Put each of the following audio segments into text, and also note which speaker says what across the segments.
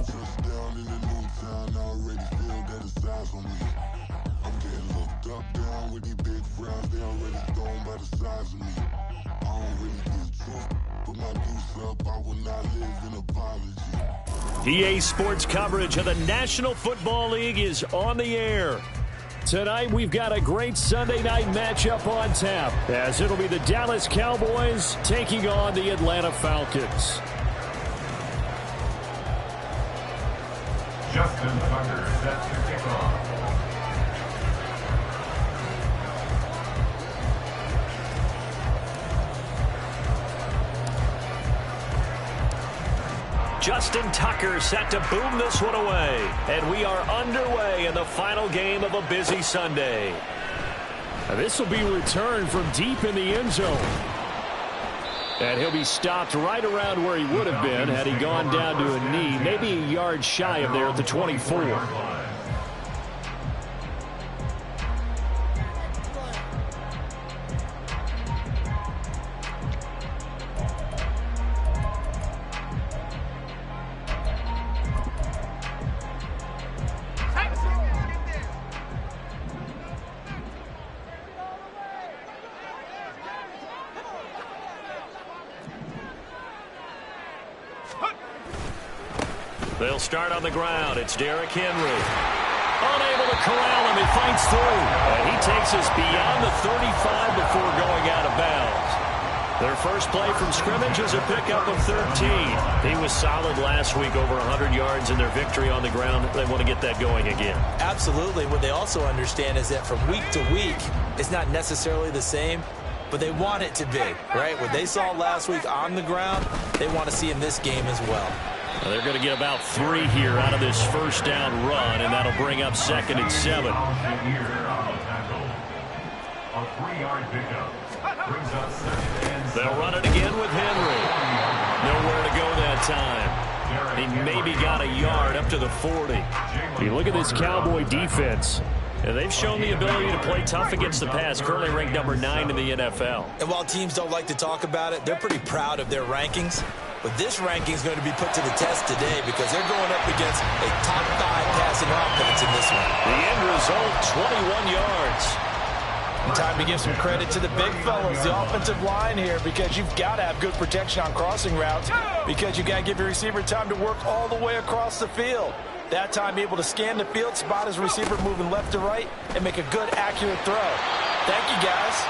Speaker 1: Touchdown in the new town, I already feel that it's eyes on me. I'm getting looked up, down with these big frowns, they already thrown by the size of me. I don't really get truth, put my deuce up, I will not live in apology.
Speaker 2: EA Sports coverage of the National Football League is on the air. Tonight we've got a great Sunday night matchup on tap, as it'll be the Dallas Cowboys taking on the Atlanta Falcons.
Speaker 3: Justin Tucker set to kick off.
Speaker 2: Justin Tucker set to boom this one away. And we are underway in the final game of a busy Sunday.
Speaker 4: This will be returned from deep in the end zone. And he'll be stopped right around where he would have been had he gone down to a knee, maybe a yard shy of there at the 24.
Speaker 2: They'll start on the ground. It's Derrick Henry. Unable to corral him. He fights through. And he takes us beyond the 35 before going out of bounds. Their first play from scrimmage is a pickup of 13. He was solid last week, over 100 yards in their victory on the ground. They want to get that going again.
Speaker 5: Absolutely. What they also understand is that from week to week, it's not necessarily the same, but they want it to be, right? What they saw last week on the ground, they want to see in this game as well.
Speaker 2: Well, they're going to get about 3 here out of this first down run, and that'll bring up 2nd and 7.
Speaker 3: A 3-yard pickup brings up 2nd and 7.
Speaker 2: They'll run it again with Henry. Nowhere to go that time. He maybe got a yard up to the 40.
Speaker 4: You look at this Cowboy defense.
Speaker 2: And they've shown the ability to play tough against the pass, currently ranked number 9 in the NFL.
Speaker 5: And while teams don't like to talk about it, they're pretty proud of their rankings. But this ranking is going to be put to the test today because they're going up against a top 5 passing offense in this one.
Speaker 2: The end result, 21 yards.
Speaker 6: And time to give some credit to the big fellas, the offensive line here, because you've got to have good protection on crossing routes because you've got to give your receiver time to work all the way across the field. That time, be able to scan the field, spot his receiver moving left to right, and make a good, accurate throw. Thank you, guys.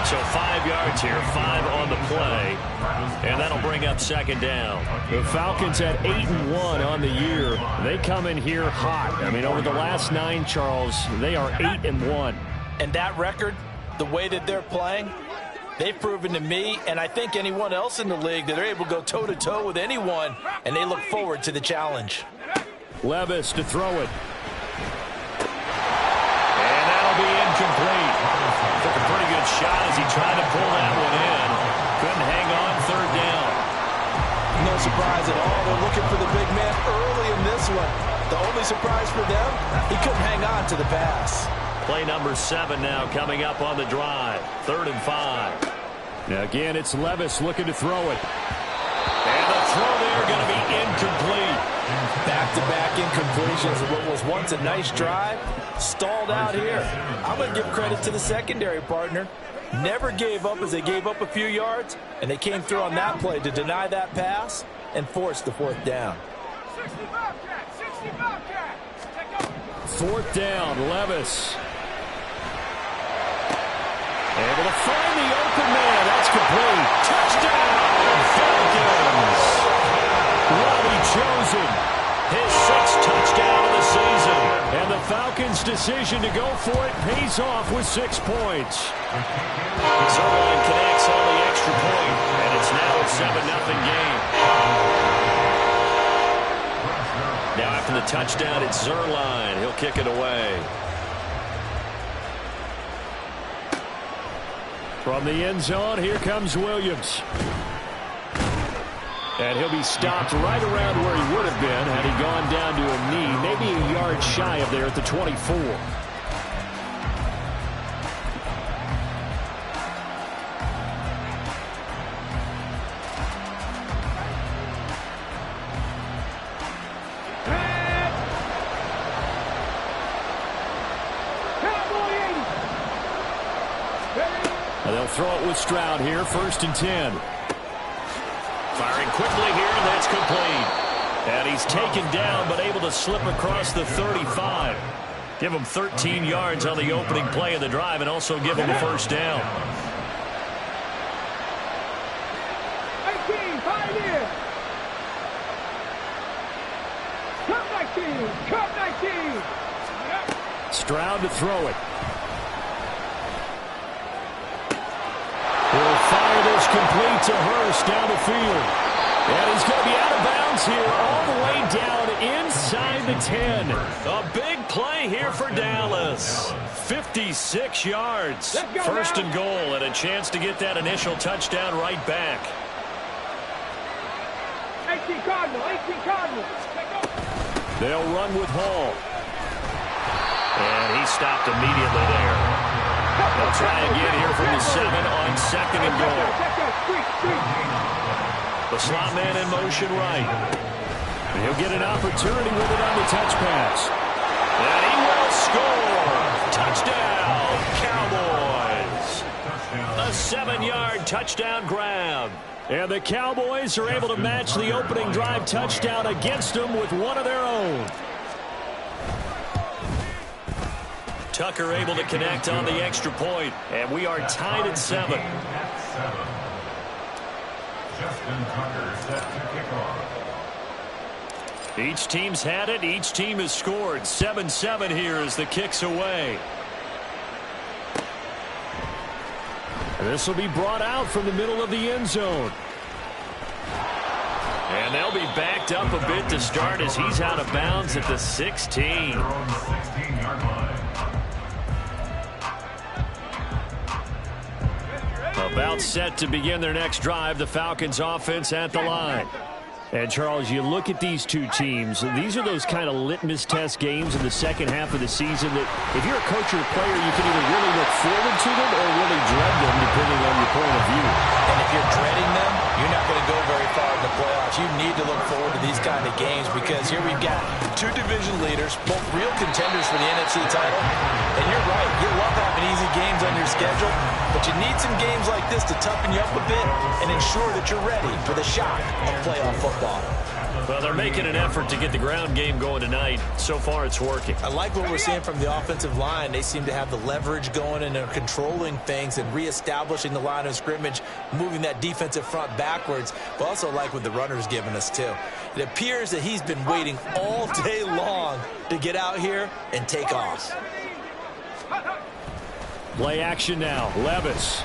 Speaker 2: So 5 yards here, 5 on the play, and that'll bring up 2nd down.
Speaker 4: The Falcons at 8-1 on the year. They come in here hot. I mean, over the last 9, Charles, they are 8-1.
Speaker 6: And that record, the way that they're playing, they've proven to me, and I think anyone else in the league, that they're able to go toe-to-toe with anyone, and they look forward to the challenge.
Speaker 4: Levis to throw it.
Speaker 2: And that'll be incomplete. Took a pretty good shot as he tried to pull that one in. Couldn't hang on, 3rd down.
Speaker 6: No surprise at all. They're looking for the big man early in this one. The only surprise for them, he couldn't hang on to the pass.
Speaker 2: Play number 7 now coming up on the drive. 3rd and 5.
Speaker 4: Now again, it's Levis looking to throw it.
Speaker 2: And the throw there going to be incomplete.
Speaker 6: Back-to-back incompletions of what was once a nice drive, stalled out here. I'm going to give credit to the secondary partner. Never gave up as they gave up a few yards, and they came through on that play to deny that pass and force the 4th down.
Speaker 4: 4th down, Levis. Able to find the open man. That's complete. Touchdown, Falcons. Robbie Chosen, his 6th touchdown of the season. And the Falcons' decision to go for it pays off with 6 points.
Speaker 2: Zerline connects on the extra point, and it's now a 7-0 game. Now after the touchdown, it's Zerline. He'll kick it away.
Speaker 4: From the end zone, here comes Williams.
Speaker 2: And he'll be stopped right around where he would have been had he gone down to a knee, maybe a yard shy of there at the 24. And they'll throw it with Stroud here, 1st and 10. Firing quickly here, and that's complete. And he's taken down, but able to slip across the 35. Give him 13 yards on the opening play of the drive, and also give him a 1st down.
Speaker 7: 18, 5 in. Come 19, come 19.
Speaker 2: Stroud to throw it. He'll fire this complete to Hurst down the field. And he's going to be out of bounds here all the way down inside the 10. A big play here for Dallas. 56 yards. 1st and goal, and a chance to get that initial touchdown right back.
Speaker 7: 18 Cardinal, 18 Cardinal.
Speaker 2: They'll run with Hall. And he stopped immediately there. They'll try again here from the 7 on 2nd and goal. The slot man in motion right. And he'll get an opportunity with it on the touch pass. And he will score. Touchdown, Cowboys. A 7-yard touchdown grab. And the Cowboys are able to match the opening drive touchdown against them with one of their own. Tucker able to connect on the extra point, and we are tied at 7.
Speaker 3: Justin Tucker set to kick off.
Speaker 2: Each team's had it. Each team has scored. 7-7 here as the kick's away. And this will be brought out from the middle of the end zone. And they'll be backed up a bit to start as he's out of bounds at the 16.
Speaker 3: They're on the 16-yard line.
Speaker 2: About set to begin their next drive, the Falcons offense at the line. And, Charles, you look at these two teams, these are those kind of litmus test games in the second half of the season that if you're a coach or a player, you can either really look forward to them or really dread them, depending on your point of view.
Speaker 6: And if you're dreading them, you're not going to go very far in the playoffs. You need to look forward to these kind of games because here we've got two division leaders, both real contenders for the NFC title. And you're right, you love having easy games on your schedule, but you need some games like this to toughen you up a bit and ensure that you're ready for the shock of playoff football.
Speaker 2: Well, they're making an effort to get the ground game going tonight. So far, it's working.
Speaker 5: I like what we're seeing from the offensive line. They seem to have the leverage going, and they're controlling things and reestablishing the line of scrimmage, moving that defensive front backwards, but also like what the runner's giving us, too. It appears that he's been waiting all day long to get out here and take off.
Speaker 2: Play action now. Levis.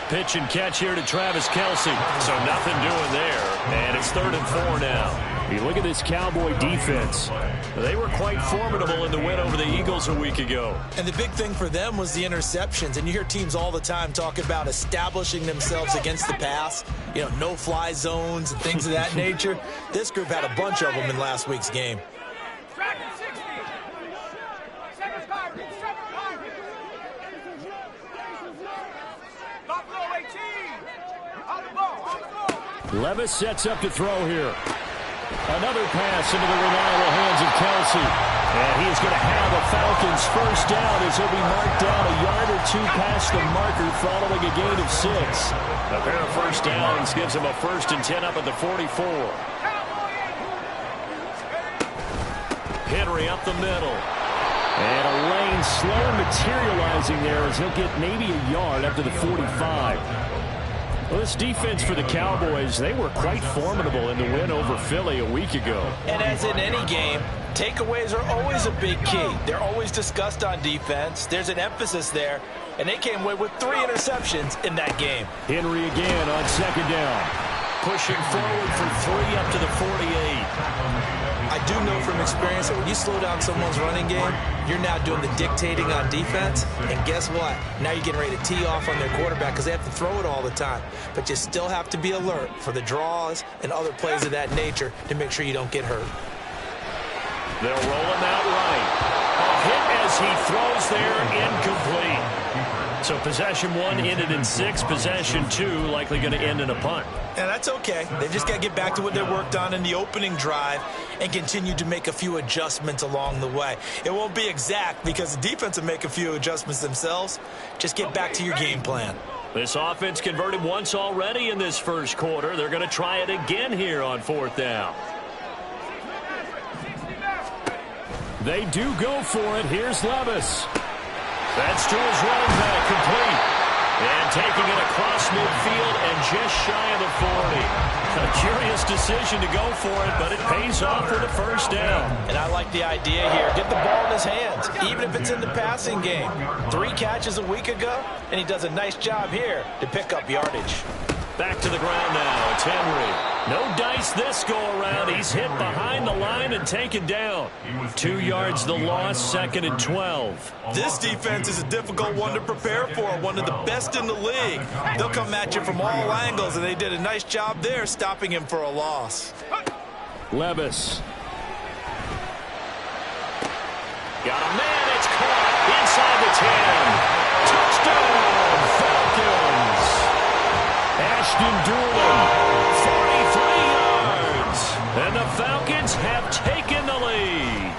Speaker 2: Pitch and catch here to Travis Kelce. So nothing doing there. And it's 3rd and 4 now. You look at this Cowboy defense. They were quite formidable in the win over the Eagles a week ago.
Speaker 5: And the big thing for them was the interceptions. And you hear teams all the time talk about establishing themselves against the pass. You know, no-fly zones and things of that nature. This group had a bunch of them in last week's game.
Speaker 2: Levis sets up to throw here. Another pass into the reliable hands of Kelce. And he is going to have a Falcons 1st down as he'll be marked down a yard or two past the marker following a gain of 6. A pair of 1st downs gives him a 1st and 10 up at the 44. Henry up the middle. And a lane slow materializing there as he'll get maybe a yard up to the 45. Well, this defense for the Cowboys, they were quite formidable in the win over Philly a week ago.
Speaker 6: And as in any game, takeaways are always a big key. They're always discussed on defense. There's an emphasis there, and they came away with 3 interceptions in that game.
Speaker 2: Henry again on 2nd down. Pushing forward for 3 up to the 48.
Speaker 5: I do know from experience that when you slow down someone's running game, you're now doing the dictating on defense. And guess what? Now you're getting ready to tee off on their quarterback because they have to throw it all the time. But you still have to be alert for the draws and other plays of that nature to make sure you don't get hurt.
Speaker 2: They'll roll him out right. A hit as he throws there, incomplete. So possession 1 ended in 6. Possession 2 likely going to end in a punt.
Speaker 5: And that's okay. They've just got to get back to what they worked on in the opening drive and continue to make a few adjustments along the way. It won't be exact because the defense will make a few adjustments themselves. Just get back to your game plan.
Speaker 2: This offense converted once already in this first quarter. They're going to try it again here on 4th down. They do go for it. Here's Levis. That's to his running back, complete. And taking it across midfield and just shy of the 40. A curious decision to go for it, but it pays off with a first down.
Speaker 6: And I like the idea here. Get the ball in his hands, even if it's in the passing game. 3 catches a week ago, and he does a nice job here to pick up yardage.
Speaker 2: Back to the ground now. It's Henry. No dice this go-around. He's hit behind the line and taken down. 2 yards the loss, 2nd and 12.
Speaker 5: This defense is a difficult one to prepare for, one of the best in the league. They'll come at you from all angles, and they did a nice job there stopping him for a loss.
Speaker 2: Levis. Got a man. It's caught inside the 10. Touchdown, Falcons. Ashton Doolin, 43 yards. And the Falcons have taken the lead.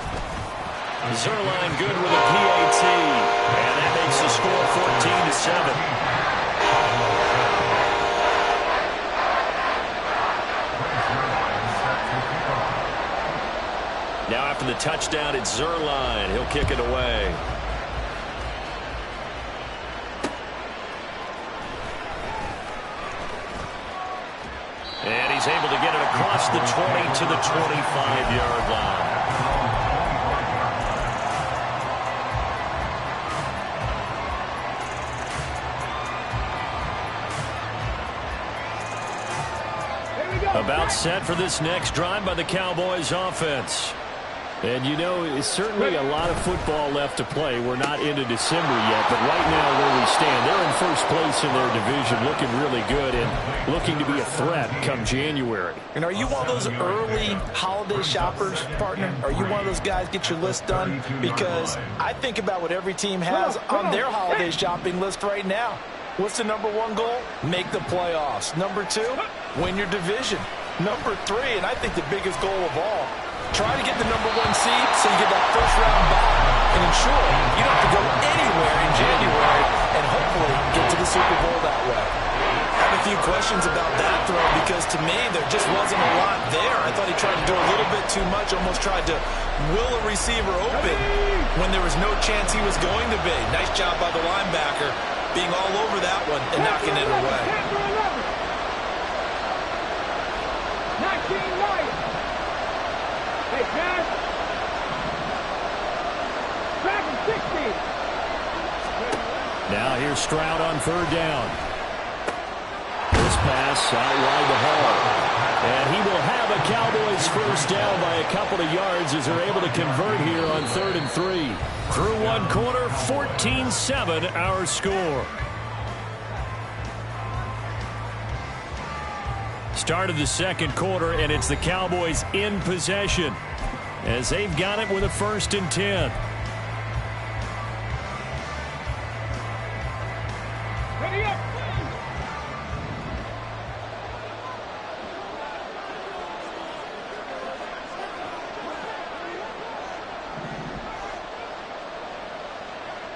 Speaker 2: Zerline good with a PAT. And that makes the score 14-7. Now after the touchdown, it's Zerline. He'll kick it away. And he's able to get it across the 20 to the 25-yard line. About set for this next drive by the Cowboys offense. And, you know, it's certainly a lot of football left to play. We're not into December yet, but right now where we stand, they're in first place in their division, looking really good and looking to be a threat come January.
Speaker 6: And are you one of those early holiday shoppers, partner? Are you one of those guys get your list done? Because I think about what every team has on their holiday shopping list right now. What's the number 1 goal? Make the playoffs. Number 2, win your division. Number 3, and I think the biggest goal of all, try to get the number 1 seed so you get that first-round bye and ensure you don't have to go anywhere in January and hopefully get to the Super Bowl that way.
Speaker 5: I have a few questions about that throw because to me there just wasn't a lot there. I thought he tried to do a little bit too much, almost tried to will a receiver open when there was no chance he was going to be. Nice job by the linebacker being all over that one and knocking it away.
Speaker 7: 19 Lions. Hey, Jack. Back in 60.
Speaker 2: Now here's Stroud on 3rd down. This pass out wide to Hall. And he will have a Cowboys first down by a couple of yards as they're able to convert here on 3rd and 3. Through 1 quarter, 14-7 our score. Start of the 2nd quarter, and it's the Cowboys in possession as they've got it with a 1st and 10.
Speaker 7: Ready up.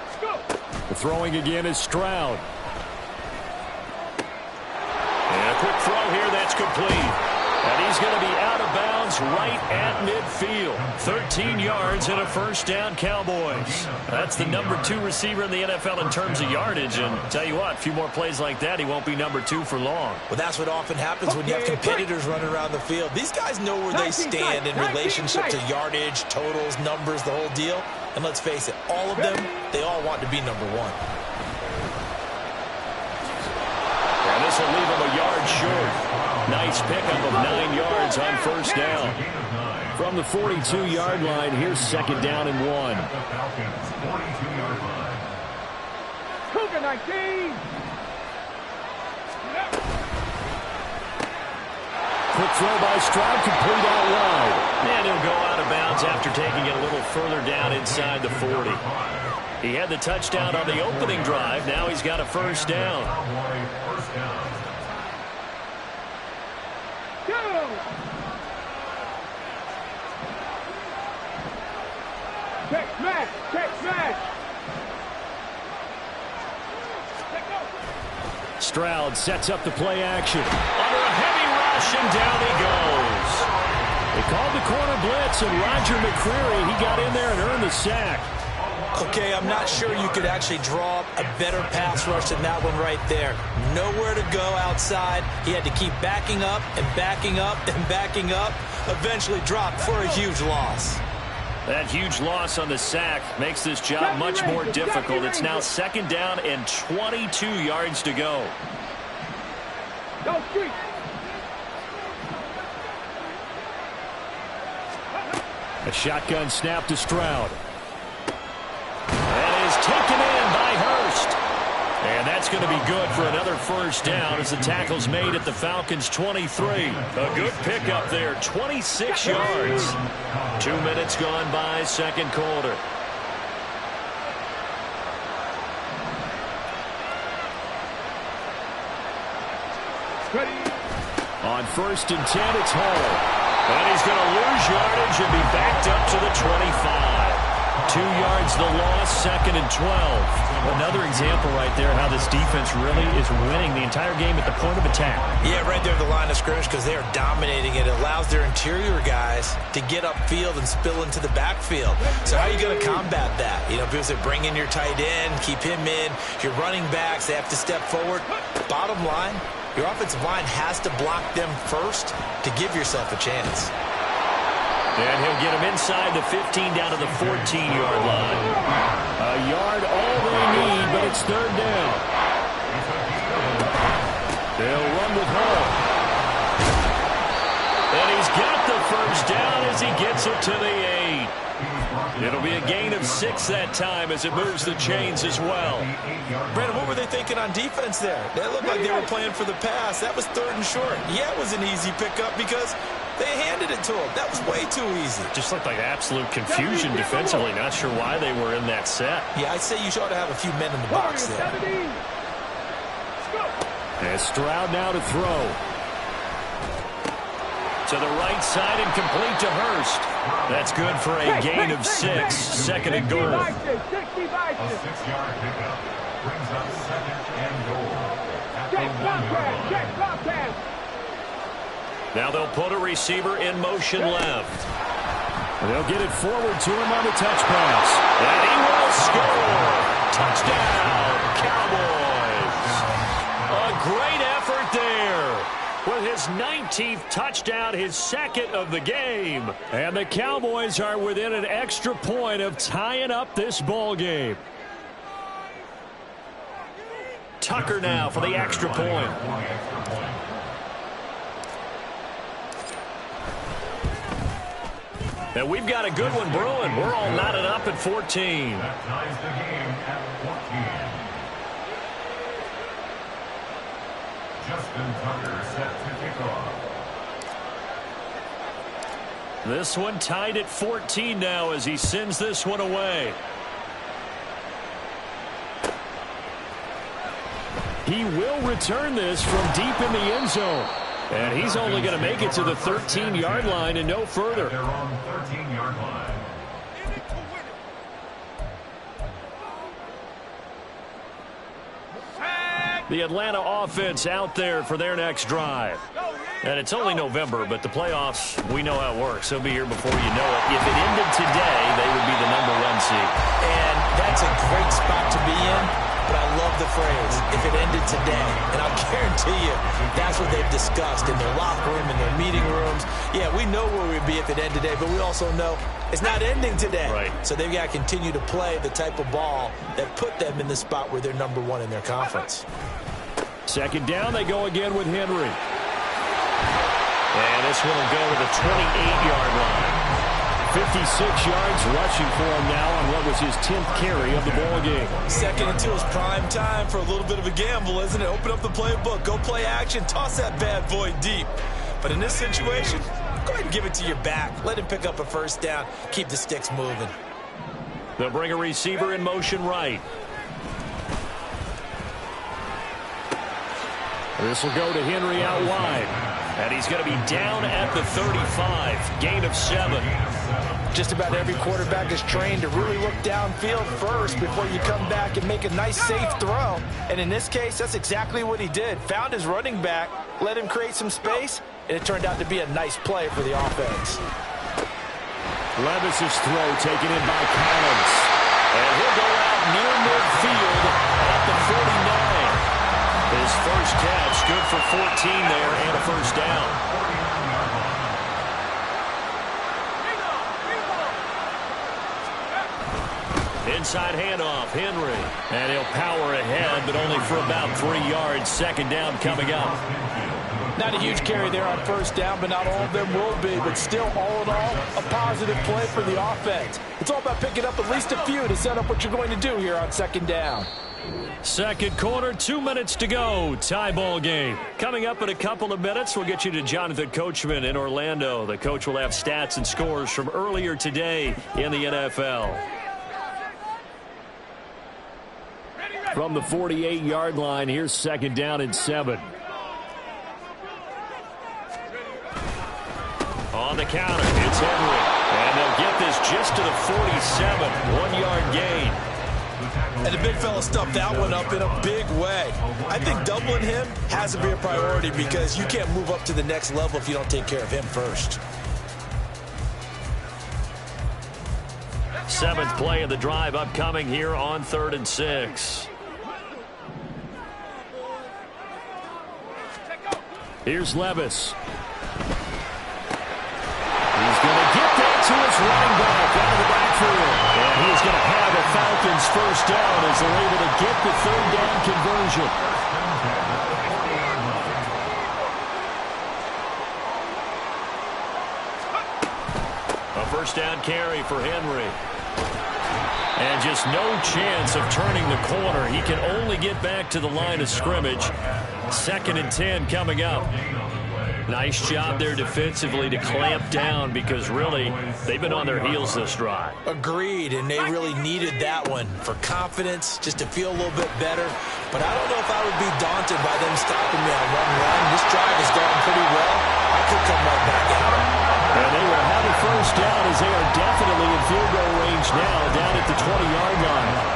Speaker 7: Let's go.
Speaker 2: The throwing again is Stroud. And a quick throw here, that's complete. And he's going to be out of bounds right at midfield. 13 yards and a first down, Cowboys. That's the number 2 receiver in the NFL in terms of yardage. And tell you what, a few more plays like that, he won't be number 2 for long.
Speaker 5: Well, that's what often happens when you have competitors running around the field. These guys know where they stand in relationship to yardage, totals, numbers, the whole deal. And let's face it, all of them, they all want to be number 1.
Speaker 2: And this will leave him a yard short. Nice pickup of 9 yards on first down. From the 42-yard line, here's second down and 1.
Speaker 3: At the Falcons' 42-yard line.
Speaker 7: Cougar 19.
Speaker 2: Quick throw by Stroud, complete out wide. And he'll go out of bounds after taking it a little further down inside the 40. He had the touchdown on the opening drive. Now he's got a first down.
Speaker 3: First down.
Speaker 7: Go. Check smash. Check smash.
Speaker 2: Stroud sets up the play action. Under a heavy rush, and down he goes. They called the corner blitz, and Roger McCreary, he got in there and earned the sack.
Speaker 5: Okay, I'm not sure you could actually draw up a better pass rush than that one right there. Nowhere to go outside. He had to keep backing up and backing up and backing up. Eventually dropped for a huge loss.
Speaker 2: That huge loss on the sack makes this job much more difficult. It's now second down and 22 yards to go.
Speaker 7: Go street.
Speaker 2: A shotgun snap to Stroud. That is taken in by Hurst. And that's going to be good for another first down as the tackle's made at the Falcons' 23. A good pickup there, 26 yards. 2 minutes gone by, second quarter. On first and 10, it's Hall. And he's going to lose yardage and be backed up to the 25. 2 yards the loss, second and 12. Another example right there how this defense really is winning the entire game at the point of attack.
Speaker 5: Yeah, right there at the line of scrimmage because they are dominating it. It allows their interior guys to get upfield and spill into the backfield. So how are you going to combat that? You know, people say bring in your tight end, keep him in. Your running backs, they have to step forward. Bottom line, your offensive line has to block them first to give yourself a chance.
Speaker 2: And he'll get him inside the 15 down to the 14-yard line. A yard all they need, but it's third down. They'll run with Hall. And he's got the first down as he gets it to the 8. It'll be a gain of 6 that time as it moves the chains as well.
Speaker 5: Brandon, what were they thinking on defense there? They looked like they were playing for the pass. That was third and short. Yeah, it was an easy pickup because they handed it to him. That was way too easy.
Speaker 2: Just looked like absolute confusion defensively. Not sure why they were in that set.
Speaker 5: Yeah, I'd say you ought to have a few men in the box there.
Speaker 2: And Stroud now to throw. To the right side and complete to Hurst. That's good for a gain of 6. Second and goal.
Speaker 3: A 6-yard pickup brings up second and goal. At the 1-yard line.
Speaker 2: Now they'll put a receiver in motion left. They'll get it forward to him on the touch pass. And he will score. Touchdown, Cowboys. A great effort there. With his 19th touchdown, his second of the game. And the Cowboys are within an extra point of tying up this ball game. Tucker now for the extra point. And we've got a good one brewing. We're all knotted up at 14.
Speaker 3: That ties the game at 14. Justin Tucker set to kick off.
Speaker 2: This one tied at 14 now as he sends this one away. He will return this from deep in the end zone. And he's only going to make it to the 13-yard line and no further.
Speaker 3: They're on 13-yard line.
Speaker 2: The Atlanta offense out there for their next drive. And it's only November, but the playoffs, we know how it works. They'll be here before you know it. If it ended today, they would be the #1 seed.
Speaker 5: And that's a great spot to be in, but I love the phrase, if it ended today. And I'll guarantee you, that's what they've discussed in their locker room, in their meeting rooms. Yeah, we know where we'd be if it ended today, but we also know it's not ending today.
Speaker 2: Right.
Speaker 5: So they've got to continue to play the type of ball that put them in the spot where they're #1 in their conference.
Speaker 2: Second down, they go again with Henry. And this one will go to the 28-yard line.
Speaker 4: 56 yards rushing for him now on what was his 10th carry of the ball game.
Speaker 5: 2nd and 2 is prime time for a little bit of a gamble, isn't it? Open up the playbook, go play action, toss that bad boy deep. But in this situation, go ahead and give it to your back. Let him pick up a first down. Keep the sticks moving.
Speaker 2: They'll bring a receiver in motion right. This will go to Henry out wide. And he's going to be down at the 35. Gain of 7.
Speaker 6: Just about every quarterback is trained to really look downfield first before you come back and make a nice, safe throw. And in this case, that's exactly what he did. Found his running back, let him create some space, and it turned out to be a nice play for the offense.
Speaker 4: Levis's throw taken in by Collins.
Speaker 2: And he'll go out near midfield at the 49. His first catch, good for 14 there and a first down. Inside handoff, Henry. And he'll power ahead, but only for about 3 yards. 2nd down coming up.
Speaker 6: Not a huge carry there on first down, but not all of them will be. But still, all in all, a positive play for the offense. It's all about picking up at least a few to set up what you're going to do here on 2nd down.
Speaker 2: Second quarter, 2 minutes to go. Tie ball game. Coming up in a couple of minutes, we'll get you to Jonathan Coachman in Orlando. The coach will have stats and scores from earlier today in the NFL.
Speaker 4: From the 48-yard line, here's 2nd down and 7.
Speaker 2: On the counter, it's Henry. And they'll get this just to the 47. 1-yard gain.
Speaker 5: And the big fella stuffed that one up in a big way. I think doubling him has to be a priority because you can't move up to the next level if you don't take care of him first.
Speaker 2: 7th play of the drive upcoming here on 3rd and 6.
Speaker 4: Here's Levis.
Speaker 2: He's going to get that to his running back out of the backfield. And he's going to have a Falcons first down as they're able to get the 3rd down conversion. A first down carry for Henry. And just no chance of turning the corner. He can only get back to the line of scrimmage. 2nd and 10 coming up. Nice job there defensively to clamp down because really they've been on their heels this drive.
Speaker 5: Agreed, and they really needed that one for confidence, just to feel a little bit better. But I don't know if I would be daunted by them stopping me on one run. This drive has gone pretty well. I could come right back out.
Speaker 4: And they will have a first down as they are definitely in field goal range now down at the 20-yard line.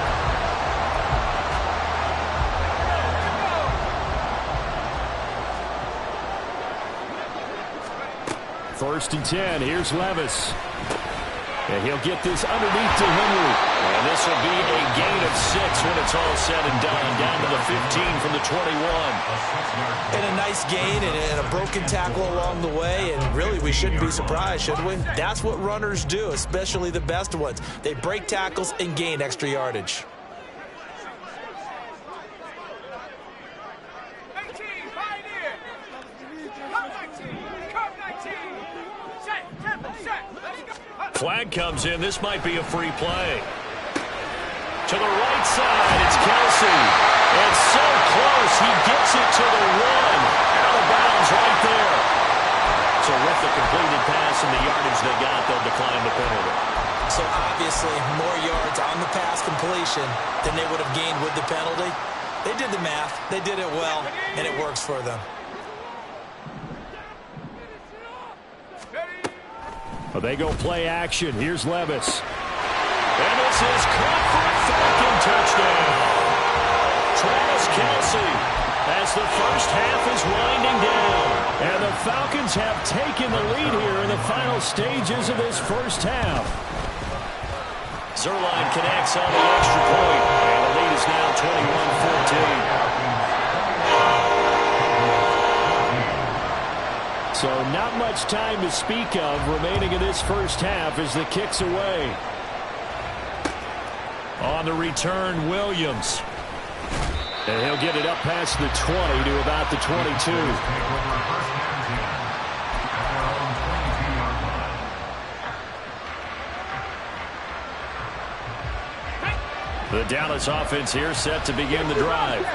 Speaker 4: 1st and 10. Here's Levis. And he'll get this underneath to Henry.
Speaker 2: And this will be a gain of 6 when it's all said and done. Down to the 15 from the 21.
Speaker 5: And a nice gain and a broken tackle along the way. And really, we shouldn't be surprised, should we? That's what runners do, especially the best ones. They break tackles and gain extra yardage.
Speaker 2: Flag comes in. This might be a free play. To the right side, it's Kelsey. It's so close. He gets it to the 1. Out of bounds right there. So with the completed pass and the yardage they got, they'll decline the penalty.
Speaker 5: So obviously, more yards on the pass completion than they would have gained with the penalty. They did the math. They did it well, and it works for them.
Speaker 4: Well, they go play action. Here's Levis.
Speaker 2: And this is caught for a Falcon touchdown. Travis Kelsey as the first half is winding down.
Speaker 4: And the Falcons have taken the lead here in the final stages of this first half.
Speaker 2: Zerline connects on the extra point, and the lead is now 21-14.
Speaker 4: So not much time to speak of remaining in this first half as the kick's away.
Speaker 2: On the return, Williams.
Speaker 4: And he'll get it up past the 20 to about the 22.
Speaker 2: The Dallas offense here set to begin the drive.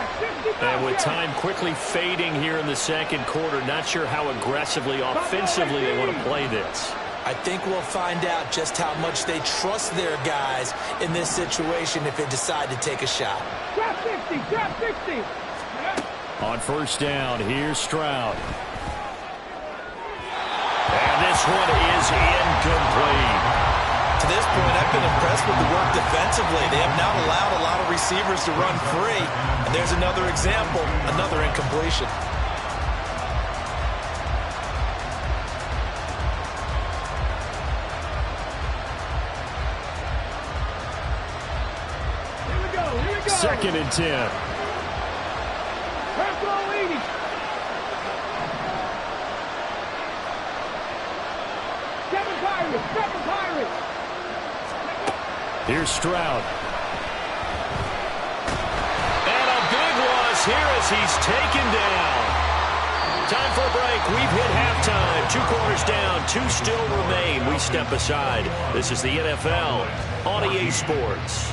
Speaker 2: And with time quickly fading here in the second quarter, not sure how aggressively, offensively they want to play this.
Speaker 5: I think we'll find out just how much they trust their guys in this situation if they decide to take a shot.
Speaker 7: Drop 60, drop 60.
Speaker 2: On first down, here's Stroud. And this one is incomplete.
Speaker 5: To this point, I've been impressed with the work defensively. They have not allowed a lot of receivers to run free. And there's another example, another incompletion.
Speaker 7: Here we go.
Speaker 2: Second and 10.
Speaker 7: Seven Pirates.
Speaker 2: Here's Stroud. And a big loss here as he's taken down. Time for a break. We've hit halftime. 2 quarters down. 2 still remain. We step aside. This is the NFL on EA Sports.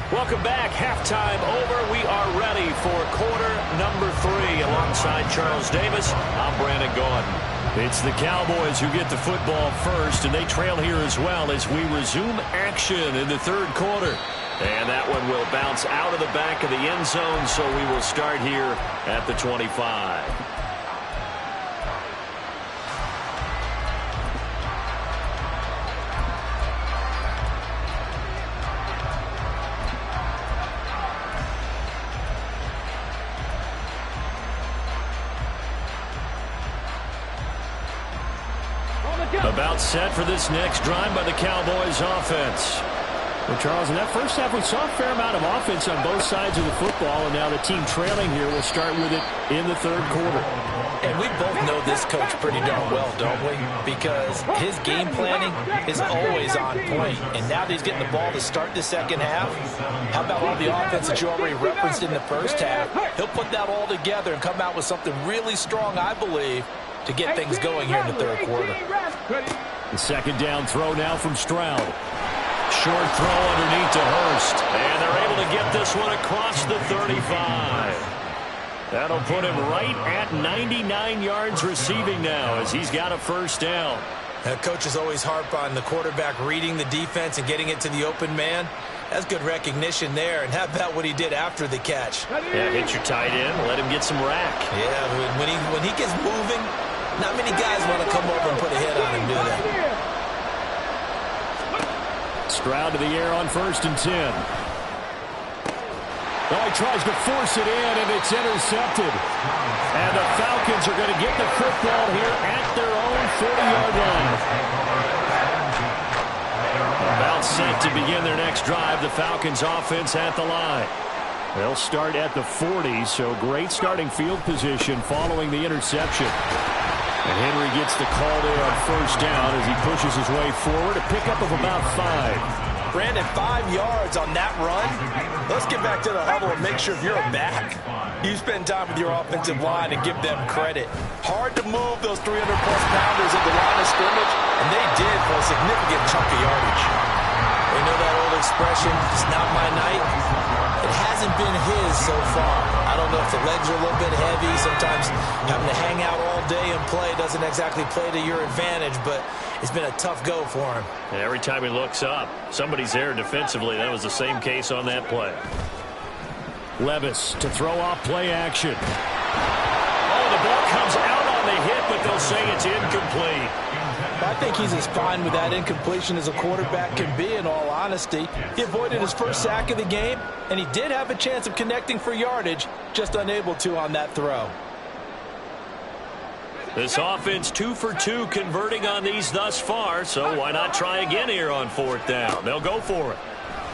Speaker 2: Welcome back. Halftime over. We are ready for quarter number 3. Alongside Charles Davis, I'm Brandon Gaudin. It's the Cowboys who get the football first, and they trail here as well as we resume action in the third quarter. And that one will bounce out of the back of the end zone, so we will start here at the 25. About set for this next drive by the Cowboys offense. Well, Charles, in that first half, we saw a fair amount of offense on both sides of the football, and now the team trailing here will start with it in the third quarter.
Speaker 5: And we both know this coach pretty darn well, don't we? Because his game planning is always on point. And now that he's getting the ball to start the second half, how about all the offense that you already referenced in the first half? He'll put that all together and come out with something really strong, I believe, to get things going here in the third quarter.
Speaker 2: The second down throw now from Stroud. Short throw underneath to Hurst. And they're able to get this one across the 35. That'll put him right at 99 yards receiving now as he's got a first down.
Speaker 5: Coaches always harp on the quarterback reading the defense and getting it to the open man. That's good recognition there. And how about what he did after the catch?
Speaker 2: Yeah, hit your tight end, let him get some rack.
Speaker 5: Yeah, when he gets moving, not many guys want to come over and put a hit on him, do they?
Speaker 2: Stroud to the air on first and 10. Oh, he tries to force it in, and it's intercepted. And the Falcons are going to get the football here at their own 40-yard line. About set to begin their next drive. The Falcons offense at the line. They'll start at the 40, so great starting field position following the interception. And Henry gets the call there on first down as he pushes his way forward, a pickup of about 5.
Speaker 5: Brandon, 5 yards on that run. Let's get back to the huddle and make sure if you're a back, you spend time with your offensive line and give them credit. Hard to move those 300-plus pounders at the line of scrimmage, and they did for a significant chunk of yardage. We know that old expression, it's not my night. It hasn't been his so far. I don't know if the legs are a little bit heavy. Sometimes having to hang out all day and play doesn't exactly play to your advantage, but it's been a tough go for him.
Speaker 2: And every time he looks up, somebody's there defensively. That was the same case on that play. Levis to throw off play action. Oh, the ball comes out on the hit, but they'll say it's incomplete.
Speaker 5: I think he's as fine with that incompletion as a quarterback can be, in all honesty. He avoided his first sack of the game, and he did have a chance of connecting for yardage, just unable to on that throw.
Speaker 2: This offense 2 for 2 converting on these thus far, so why not try again here on fourth down? They'll go for it.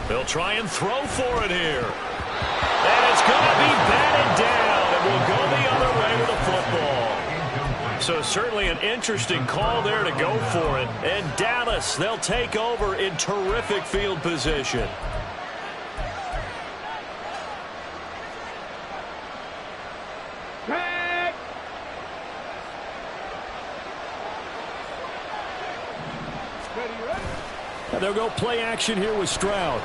Speaker 2: They'll try and throw for it here. And it's going to be batted down, and we'll go the other way with the football. So certainly an interesting call there to go for it. And Dallas, they'll take over in terrific field position.
Speaker 7: Tag. Ready, ready.
Speaker 4: And they'll go play action here with Stroud.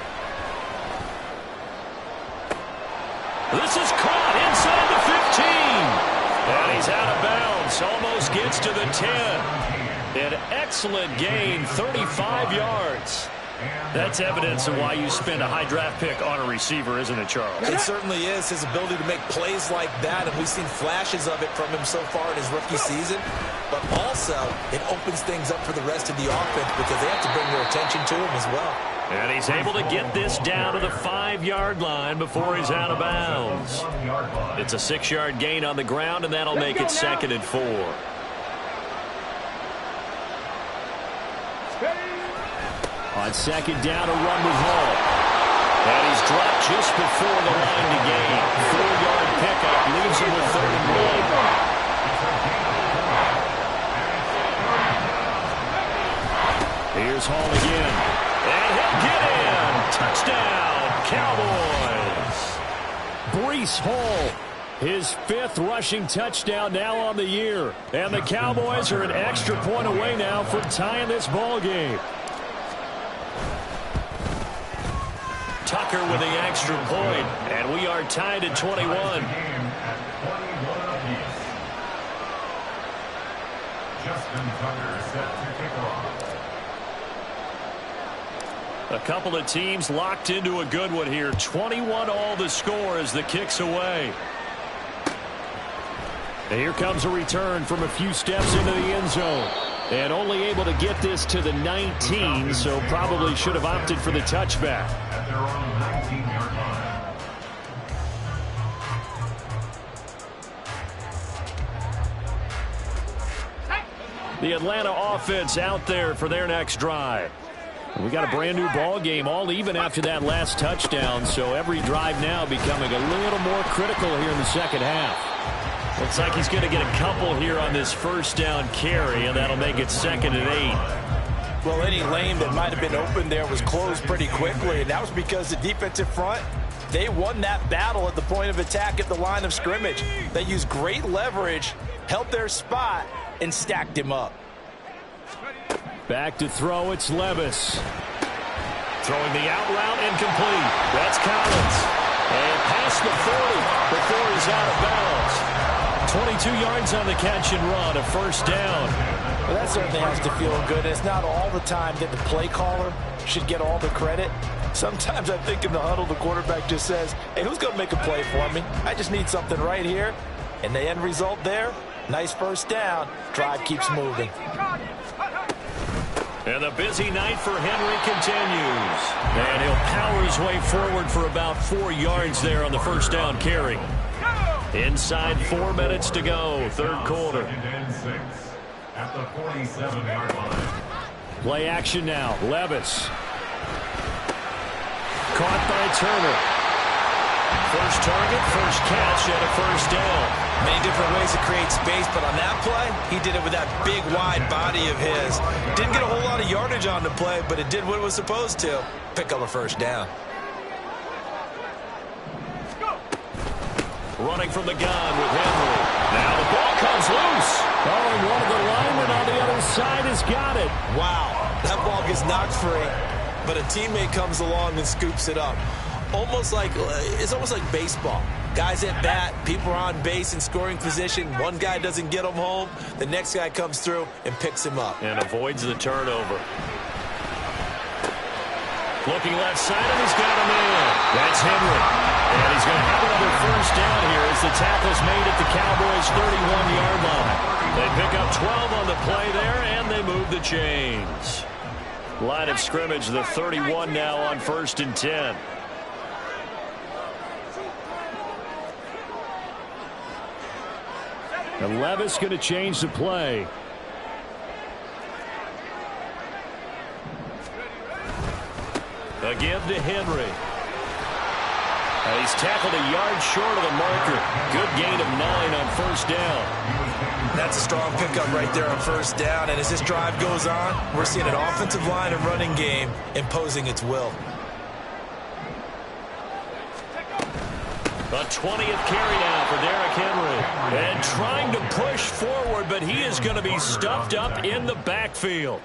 Speaker 2: This is caught inside the 15. And he's out of bounds. Almost gets to the 10. An excellent gain, 35 yards. That's evidence of why you spend a high draft pick on a receiver, isn't it, Charles?
Speaker 5: It certainly is. His ability to make plays like that, and we've seen flashes of it from him so far in his rookie season. But also, it opens things up for the rest of the offense because they have to bring their attention to him as well.
Speaker 2: And he's able to get this down to the 5-yard line before he's out of bounds. It's a 6-yard gain on the ground, and that'll make it 2nd and 4.
Speaker 4: On 2nd down, a run with Hall.
Speaker 2: And he's dropped just before the line to gain. 4-yard pickup leaves him with 3rd and 1.
Speaker 4: Here's Hall again.
Speaker 2: And he'll get in. Touchdown, Cowboys.
Speaker 4: Breece Hall, his 5th rushing touchdown now on the year. And the Cowboys are an extra point away now from tying this ball game.
Speaker 2: Tucker with the extra point, and we are tied at 21.
Speaker 3: Justin Tucker set to kick off.
Speaker 2: A couple of teams locked into a good one here. 21 all the score as the kick's away.
Speaker 4: And here comes a return from a few steps into the end zone. And only able to get this to the 19, so probably should have opted for the touchback.
Speaker 3: At their own 19-yard line.
Speaker 4: The Atlanta offense out there for their next drive. We got a brand new ball game, all even after that last touchdown, so every drive now becoming a little more critical here in the second half.
Speaker 2: Looks like he's going to get a couple here on this 1st down carry, and that'll make it 2nd and 8.
Speaker 6: Well, any lane that might have been open there was closed pretty quickly, and that was because the defensive front, they won that battle at the point of attack at the line of scrimmage. They used great leverage, held their spot, and stacked him up.
Speaker 4: Back to throw, it's Levis.
Speaker 2: Throwing the out route incomplete. That's Collins. And past the 40 before he's out of bounds. 22 yards on the catch and run, a 1st down.
Speaker 6: Well, that certainly has to feel good. It's not all the time that the play caller should get all the credit. Sometimes I think in the huddle, the quarterback just says, hey, who's going to make a play for me? I just need something right here. And the end result there, nice 1st down. Drive keeps moving.
Speaker 2: And the busy night for Henry continues. And he'll power his way forward for about 4 yards there on the 1st down carry. Inside 4 minutes to go, 3rd quarter.
Speaker 3: 2nd and 6 at the 47-yard line.
Speaker 4: Play action now, Levis. Caught by Turner.
Speaker 2: First target, first catch, and a 1st down.
Speaker 5: Many different ways to create space, but on that play, he did it with that big, wide body of his. Didn't get a whole lot of yardage on the play, but it did what it was supposed to. Pick up a 1st down.
Speaker 2: Running from the gun with Henry. Now the ball comes loose.
Speaker 4: Oh, and one of the linemen on the other side has got it.
Speaker 5: Wow, that ball gets knocked free, but a teammate comes along and scoops it up. It's almost like baseball. Guys at bat, people are on base in scoring position. One guy doesn't get him home. The next guy comes through and picks him up.
Speaker 2: And avoids the turnover. Looking left side, and he's got him in. That's Henry. And he's going to have another 1st down here as the tackle's made at the Cowboys' 31-yard line. They pick up 12 on the play there, and they move the chains. Line of scrimmage, the 31 now on 1st and 10.
Speaker 4: And Levis going to change the play. A
Speaker 2: give to Henry. He's tackled a yard short of the marker. Good gain of 9 on first down.
Speaker 5: That's a strong pickup right there on first down. And as this drive goes on, we're seeing an offensive line and running game imposing its will.
Speaker 2: A 20th carry now for Derrick Henry. And trying to push forward, but he is going to be stuffed up in the backfield.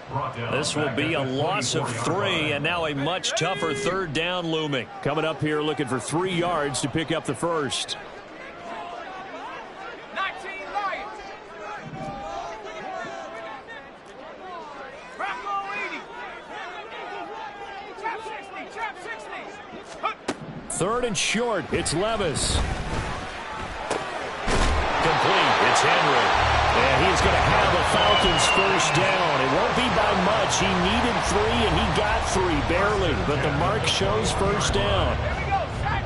Speaker 2: This will be a loss of 3, and now a much tougher third down looming. Coming up here looking for 3 yards to pick up the first.
Speaker 7: 19 Lions. Bravo 80. Trap 60. Trap 60.
Speaker 2: Third and short. It's Levis. Complete. It's Henry. And he's going to have the Falcons first down. It won't be by much. He needed 3, and he got 3, barely. But the mark shows first down.
Speaker 7: Here we go. Set.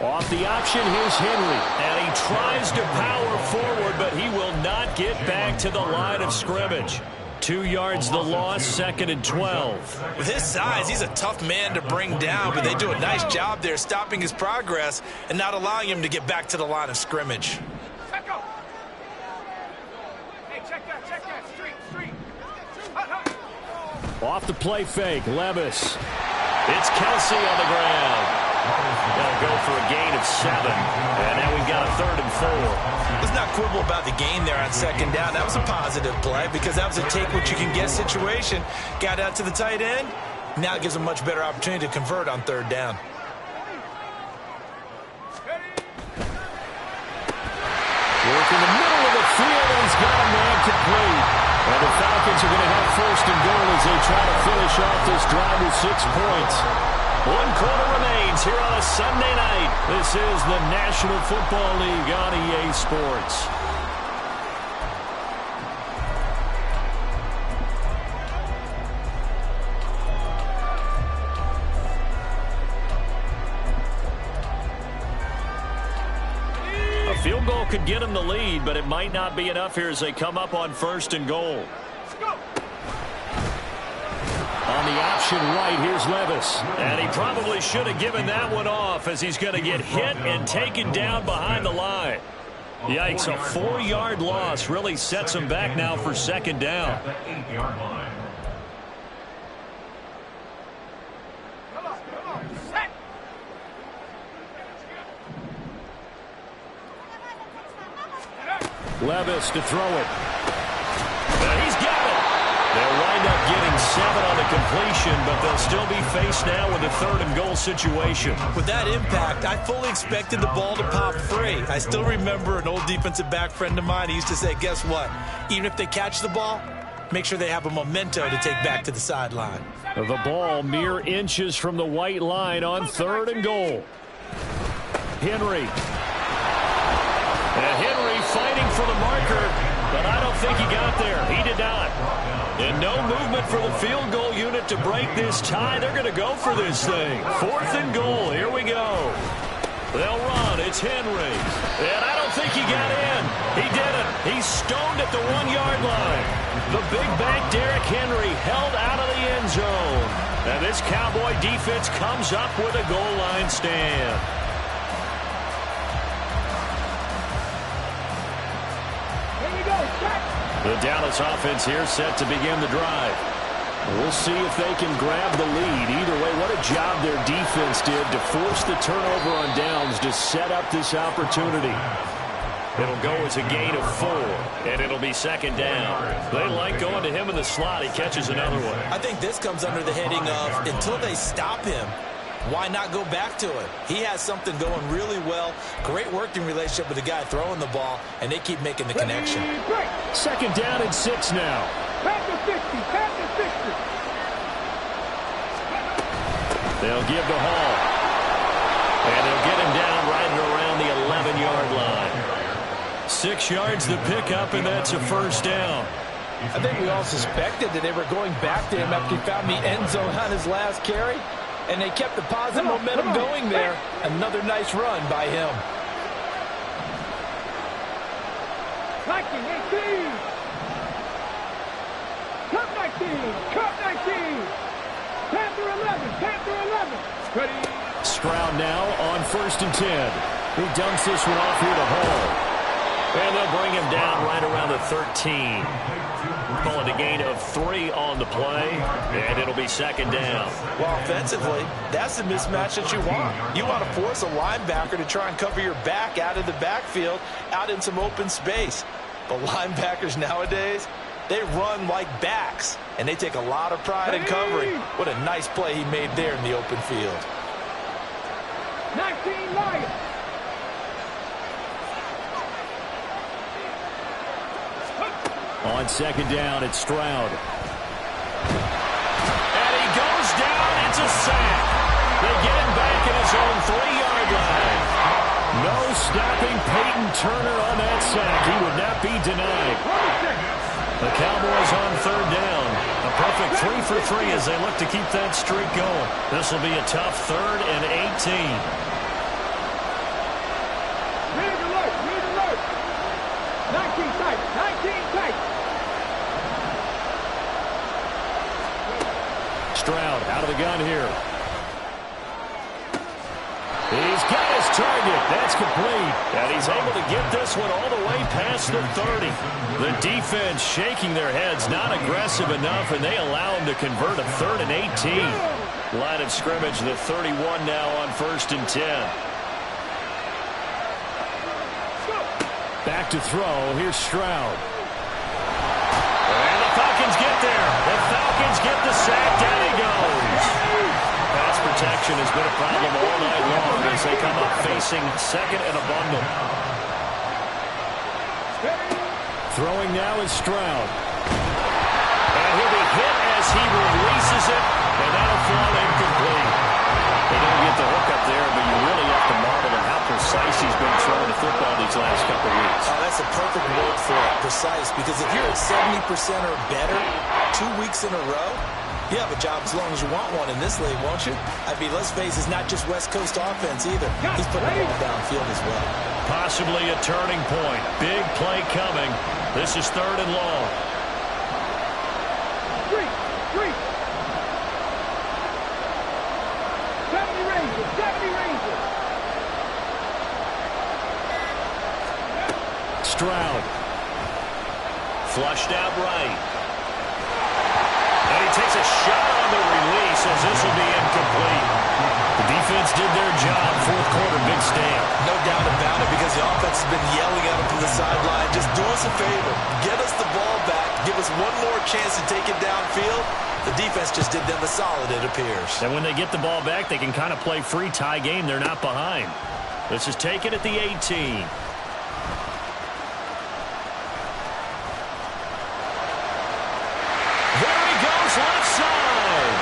Speaker 2: Off the option, here's Henry. And he tries to power forward, but he will not get back to the line of scrimmage. 2 yards the loss, 2nd and 12.
Speaker 5: With his size, he's a tough man to bring down, but they do a nice job there stopping his progress and not allowing him to get back to the line of scrimmage.
Speaker 7: Check go. Hey, check that. Check that. Street. Hut, hut.
Speaker 2: Off the play fake, Levis. It's Kelsey on the ground. They'll go for a gain of 7. And now we've got a 3rd and 4.
Speaker 5: Let's not quibble about the gain there on 2nd down. That was a positive play because that was a take-what-you-can-get situation. Got out to the tight end. Now it gives a much better opportunity to convert on 3rd down.
Speaker 2: Work in the middle of the field, and he's got a man complete. And the Falcons are going to have 1st and goal as they try to finish off this drive with 6 points. 1 quarter remains here on a Sunday night. This is the National Football League on EA Sports. A field goal could get them the lead, but it might not be enough here as they come up on 1st and goal. On the option right, here's Levis. And he probably should have given that one off as he's going to get hit and taken down behind the line. Yikes, a 4-yard loss really sets him back now for 2nd down.
Speaker 7: Come on. Set.
Speaker 2: Levis to throw it. And he's got it. They'll wind up getting 7 on the completion, but they'll still be faced now with a 3rd and goal situation.
Speaker 5: With that impact, I fully expected the ball to pop free. I still remember an old defensive back friend of mine. He used to say, guess what? Even if they catch the ball, make sure they have a memento to take back to the sideline.
Speaker 2: The ball mere inches from the white line on 3rd and goal. Henry. And Henry fighting for the marker, but I don't think he got there. He did not. And no movement for the field goal unit to break this tie. They're going to go for this thing. 4th and goal. Here we go. They'll run. It's Henry. And I don't think he got in. He didn't. He's stoned at the 1-yard line. The big back Derrick Henry held out of the end zone. And this Cowboy defense comes up with a goal line stand. The Dallas offense here set to begin the drive. We'll see if they can grab the lead. Either way, what a job their defense did to force the turnover on downs to set up this opportunity. It'll go as a gain of 4, and it'll be 2nd down. They like going to him in the slot. He catches another one.
Speaker 5: I think this comes under the heading of until they stop him, why not go back to it? He has something going really well. Great working relationship with the guy throwing the ball, and they keep making the connection.
Speaker 2: 2nd down and 6 now.
Speaker 7: Pass the 60. Pass the 60.
Speaker 2: They'll give to Hall. And they'll get him down right around the 11-yard line. 6 yards the pickup, and that's a 1st down.
Speaker 6: I think we all suspected that they were going back to him after he found the end zone on his last carry. And they kept the positive momentum going there. Another nice run by him.
Speaker 7: Liking 18. Come like Cut 19. Panther 11. Panther 11. Ready.
Speaker 2: Stroud now on 1st and 10. He dumps this one off here to Hall. And they'll bring him down right around the 13. Calling a gain of 3 on the play, and it'll be 2nd down.
Speaker 6: Well, offensively, that's the mismatch that you want. You want to force a linebacker to try and cover your back out of the backfield, out in some open space. But linebackers nowadays, they run like backs, and they take a lot of pride in covering. What a nice play he made there in the open field.
Speaker 7: 19 Lions.
Speaker 2: On 2nd down, it's Stroud. And he goes down. It's a sack. They get him back at his own 3-yard line. No stopping Peyton Turner on that sack. He would not be denied. The Cowboys on 3rd down. A perfect 3 for 3 as they look to keep that streak going. This will be a tough 3rd and 18.
Speaker 7: Read alert. Read alert. 19 tight. 19 tight.
Speaker 2: Stroud out of the gun here. He's got his target. That's complete. And he's able to get this one all the way past the 30. The defense shaking their heads, not aggressive enough, and they allow him to convert a 3rd and 18. Line of scrimmage, the 31 now on 1st and 10. Back to throw. Here's Stroud. And the Falcons get there. The Falcons get the sack. Down he goes. Pass protection has been a problem all night long as they come up facing 2nd and a bundle. Throwing now is Stroud. And he'll be hit as he releases it, and that'll fall incomplete. They don't get the hook up there, but you really have to marvel at how precise he's been throwing the football these last couple of weeks.
Speaker 5: Oh, that's a perfect word for it, precise, because if you're at 70% or better 2 weeks in a row, you have a job as long as you want one in this league, won't you? I mean, let's face it, it's not just West Coast offense either. He's putting the ball downfield as well.
Speaker 2: Possibly a turning point. Big play coming. This is 3rd and long.
Speaker 7: 3. 70 Rangers. 70 Rangers.
Speaker 2: Stroud. Flushed out right. And he takes a shot on the release as this will be incomplete. The defense did their job. 4th quarter, big stand.
Speaker 5: No doubt about it, because the offense has been yelling at him from the sideline. Just do us a favor. Get us the ball back. Give us one more chance to take it downfield. The defense just did them a solid, it appears.
Speaker 2: And when they get the ball back, they can kind of play free tie game. They're not behind. This is taken at the 18. Left side.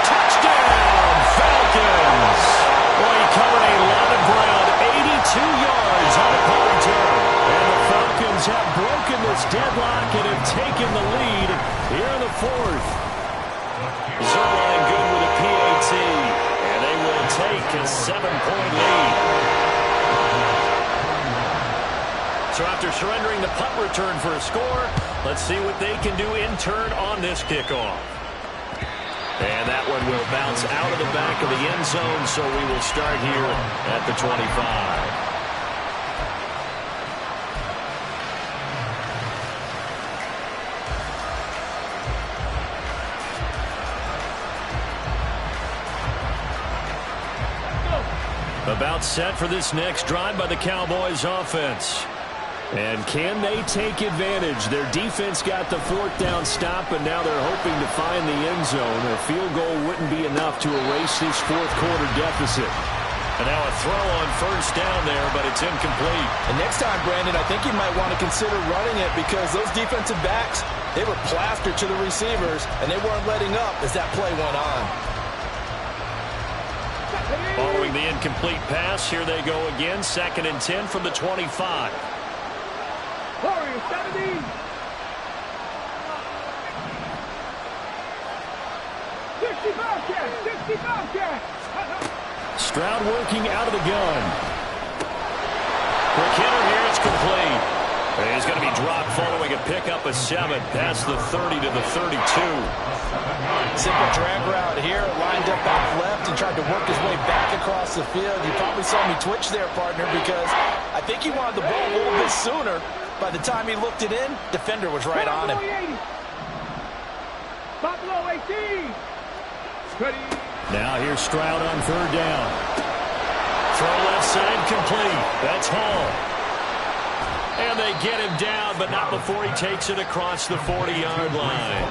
Speaker 2: Touchdown, Falcons. Well, he covered a lot of ground, 82 yards on a punt return. And the Falcons have broken this deadlock and have taken the lead here in the 4th. Zerline good with a PAT, and they will take a 7-point lead. So after surrendering the punt return for a score, let's see what they can do in turn on this kickoff. And that one will bounce out of the back of the end zone, so we will start here at the 25. About set for this next drive by the Cowboys offense. And can they take advantage? Their defense got the 4th down stop, and now they're hoping to find the end zone. A field goal wouldn't be enough to erase this 4th quarter deficit. And now a throw on 1st down there, but it's incomplete.
Speaker 6: And next time, Brandon, I think you might want to consider running it, because those defensive backs, they were plastered to the receivers, and they weren't letting up as that play went on.
Speaker 2: Following the incomplete pass, here they go again. 2nd and 10 from the 25.
Speaker 7: Warriors 70. 60 Bobcats. 60 Bobcats.
Speaker 2: Stroud working out of the gun. Quick hitter here, it's complete. He's going to be dropped following a pickup of 7 past the 30 to the 32.
Speaker 6: Simple drag route here, lined up back left and tried to work his way back across the field. You probably saw me twitch there, partner, because I think he wanted the ball a little bit sooner. By the time he looked it in, defender was right on him.
Speaker 7: Buffalo 18.
Speaker 2: Now here's Stroud on 3rd down. Throw left side complete. That's Hall. And they get him down, but not before he takes it across the 40-yard line.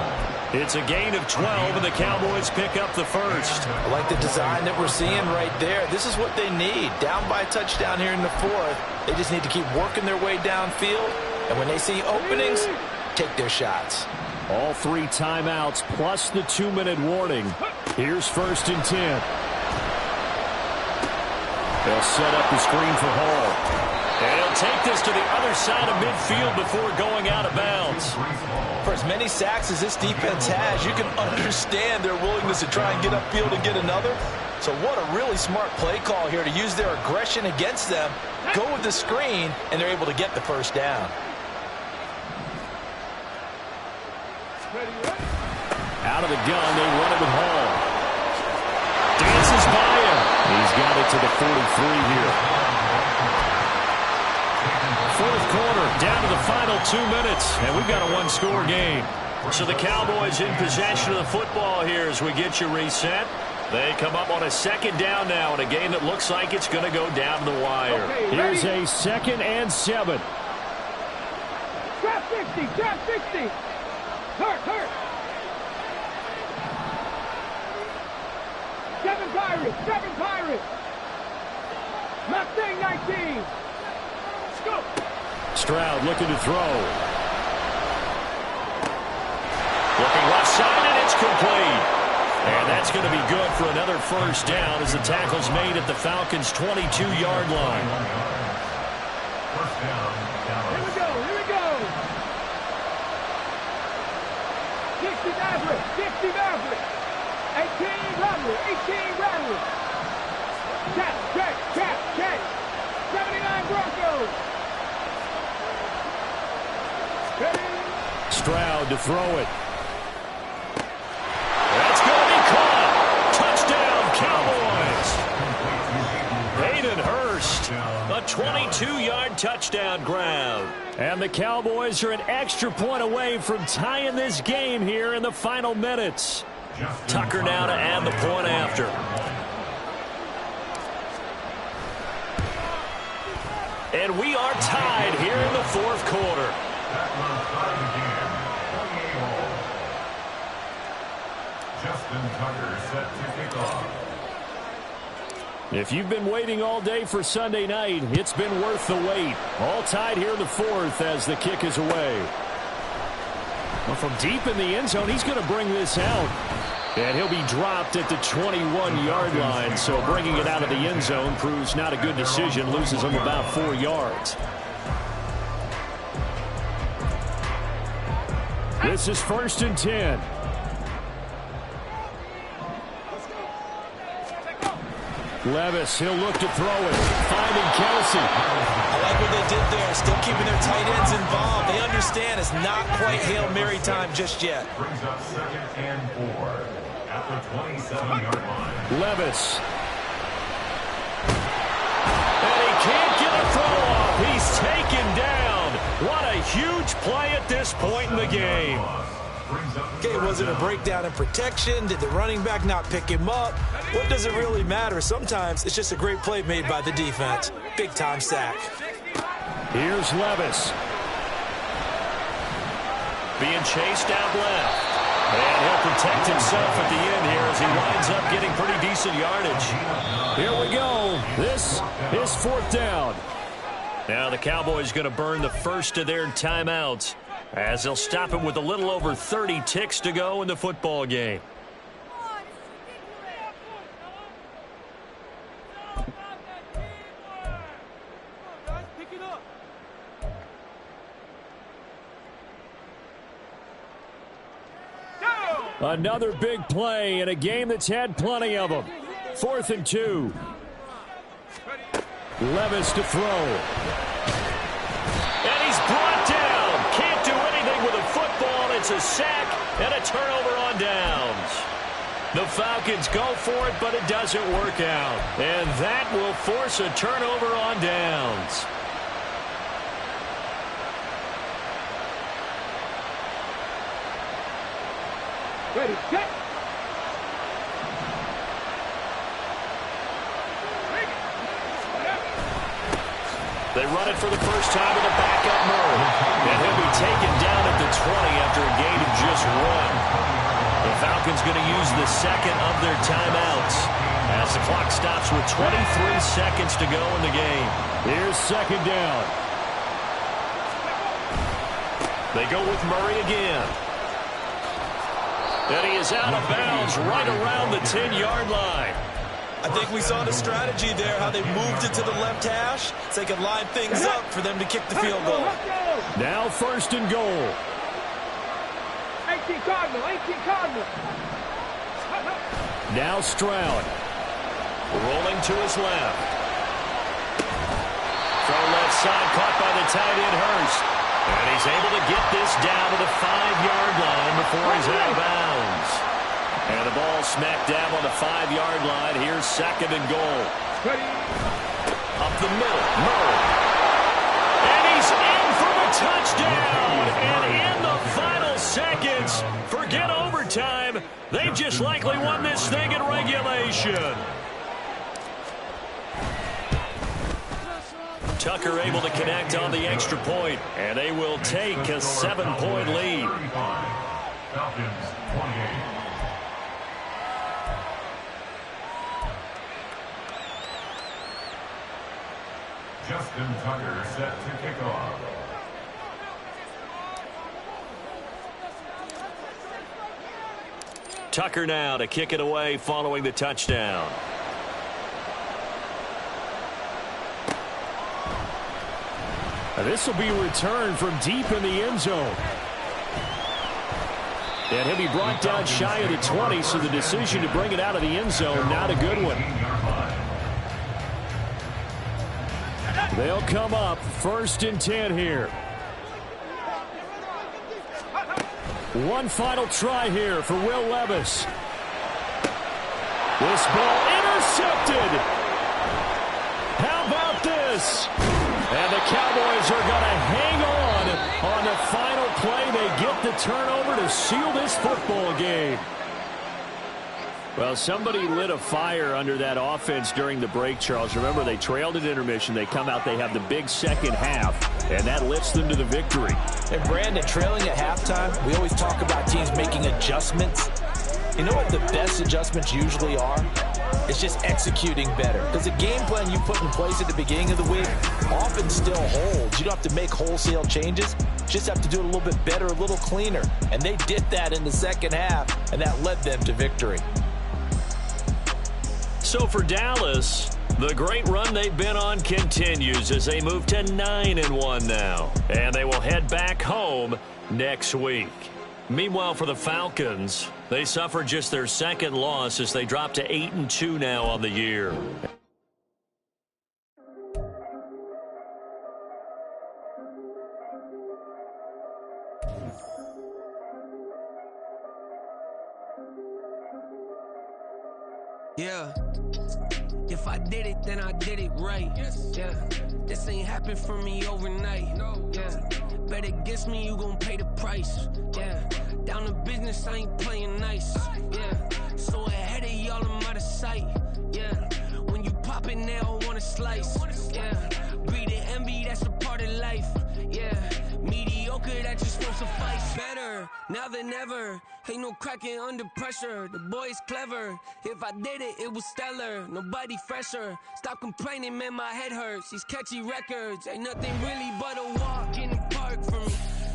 Speaker 2: It's a gain of 12, and the Cowboys pick up the first.
Speaker 6: I like the design that we're seeing right there. This is what they need. Down by a touchdown here in the 4th. They just need to keep working their way downfield. And when they see openings, take their shots.
Speaker 2: All 3 timeouts plus the 2-minute warning. Here's 1st and 10. They'll set up the screen for Hall. And he'll take this to the other side of midfield before going out of bounds.
Speaker 6: For as many sacks as this defense has, you can understand their willingness to try and get upfield and get another. So what a really smart play call here to use their aggression against them, go with the screen, and they're able to get the first down.
Speaker 2: Out of the gun, they run it with Hall. Dances by him. He's got it to the 43 here. 4th quarter, down to the final 2 minutes, and we've got a 1-score game. So the Cowboys in possession of the football here as we get you reset. They come up on a 2nd down now in a game that looks like it's going to go down to the wire.
Speaker 7: Okay,
Speaker 2: here's a 2nd and 7.
Speaker 7: Trap 60, trap 60. Hurt. 7 Pirates. Mustang 19. Go.
Speaker 2: Stroud looking to throw. Looking left side, and it's complete. And that's going to be good for another first down as the tackle's made at the Falcons' 22-yard line.
Speaker 7: Here we go. 60 Maverick. 18 Rattler. Check. 79 Broncos.
Speaker 2: Stroud to throw it. That's going to be caught. Touchdown, Cowboys. Hayden Hurst, a 22-yard touchdown grab. And the Cowboys are an extra point away from tying this game here in the final minutes. Tucker now to add the point after. And we are tied here in the 4th quarter. If you've been waiting all day for Sunday night, it's been worth the wait. All tied here in the 4th as the kick is away. Well, from deep in the end zone, he's going to bring this out. And he'll be dropped at the 21-yard line, so bringing it out of the end zone proves not a good decision, loses him about 4 yards. This is 1st and 10. Levis, he'll look to throw it, finding Kelsey.
Speaker 6: I like what they did there, still keeping their tight ends involved. They understand it's not quite Hail Mary time just yet.
Speaker 3: Brings up 2nd and 4 at the 27-yard line.
Speaker 2: Levis. And he can't get a throw off. He's taken down. What a huge play at this point in the game.
Speaker 6: Okay, was it a breakdown in protection? Did the running back not pick him up? What does it really matter? Sometimes it's just a great play made by the defense. Big-time sack.
Speaker 2: Here's Levis. Being chased out left. And he'll protect himself at the end here as he winds up getting pretty decent yardage. Here we go. This is 4th down. Now the Cowboys going to burn the first of their timeouts as they'll stop it with a little over 30 ticks to go in the football game. Another big play in a game that's had plenty of them. 4th and 2. Levis to throw. And he's brought gets a sack and a turnover on downs. The Falcons go for it, but it doesn't work out. And that will force a turnover on downs.
Speaker 7: Ready, set.
Speaker 2: They run it for the first time with a backup Murray. And he'll be taken down at the 20 after a gain of just 1. The Falcons going to use the second of their timeouts as the clock stops with 23 seconds to go in the game.
Speaker 4: Here's second down.
Speaker 2: They go with Murray again. And he is out of bounds right around the 10-yard line.
Speaker 5: I think we saw the strategy there, how they moved it to the left hash so they could line things up for them to kick the field goal.
Speaker 4: Now first and goal.
Speaker 7: 18 Cardinal, 18 Cardinal.
Speaker 4: Now Stroud.
Speaker 2: Rolling to his left. Throw left side, caught by the tight end Hurst. And he's able to get this down to the 5-yard line before he's out of bounds. And the ball smack dab on the 5-yard line. Here's second and goal. Up the middle, Murray. And he's in for the touchdown. And in the final seconds, forget overtime. They just likely won this thing in regulation. Tucker able to connect on the extra point, and they will take a 7-point lead.
Speaker 3: Falcons 28. Justin Tucker set to kick off.
Speaker 2: Tucker now to kick it away following the touchdown.
Speaker 4: This will be returned from deep in the end zone. And he'll be brought down shy of the 20, so the decision to bring it out of the end zone, not a good one. They'll come up first and 10 here. One final try here for Will Levis. This ball intercepted. How about this? And the Cowboys are going to hang on the final play. They get the turnover to seal this football game. Well, somebody lit a fire under that offense during the break, Charles. Remember, they trailed at intermission. They come out, they have the big second half, and that lifts them to the victory.
Speaker 5: And Brandon, trailing at halftime, we always talk about teams making adjustments. You know what the best adjustments usually are? It's just executing better. Because the game plan you put in place at the beginning of the week often still holds. You don't have to make wholesale changes. You just have to do it a little bit better, a little cleaner. And they did that in the second half, and that led them to victory.
Speaker 2: So for Dallas, the great run they've been on continues as they move to 9-1 now. And they will head back home next week. Meanwhile, for the Falcons, they suffered just their second loss as they drop to 8-2 now on the year.
Speaker 8: Yeah. If I did it, then I did it right. Yeah. This ain't happened for me overnight. Yeah. Bet against me, you gon' pay the price. Yeah. Down to business, I ain't playing nice. Yeah. So ahead of y'all, I'm out of sight. Yeah. When you pop it, they all wanna slice. Yeah. Breathe and envy, that's a part of life. Yeah. Mediocre, that just won't suffice. Better now than ever. Ain't no cracking under pressure. The boy's clever. If I did it, it was stellar. Nobody fresher. Stop complaining, man, my head hurts. These catchy records ain't nothing really but a walk in the park for me.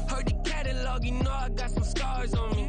Speaker 8: Heard the catalog, you know I got some scars on me.